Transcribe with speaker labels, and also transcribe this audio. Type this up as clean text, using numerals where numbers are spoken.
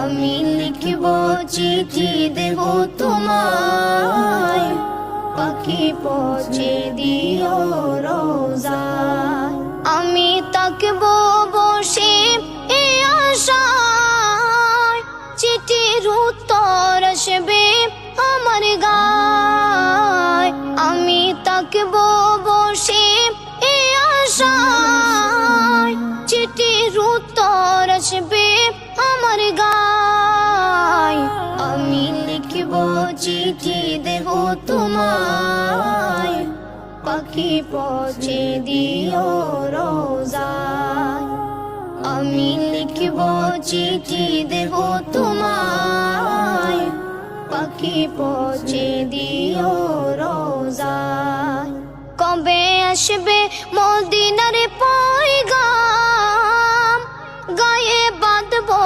Speaker 1: আমি লিখব চিঠি দেব তোমায়, পাখি পৌঁছে দিও রোজায়। আমি তাকব বসে এ আশায়, চিঠির উত্তর আসবে আমার গায়। আমি তাকব বসে এ আশায়, চিঠির উত্তর আসবে আমার গায়। আমি লিখব চিঠি দেব তোমায়, পাখি পৌঁছে দিও রোজায়। আমি লিখব চিঠি দেব তোমায়, পাখি পৌঁছে দিও রোজায়। কবে আসবে মদিনার পয়গাম, গায়ে বাঁধবো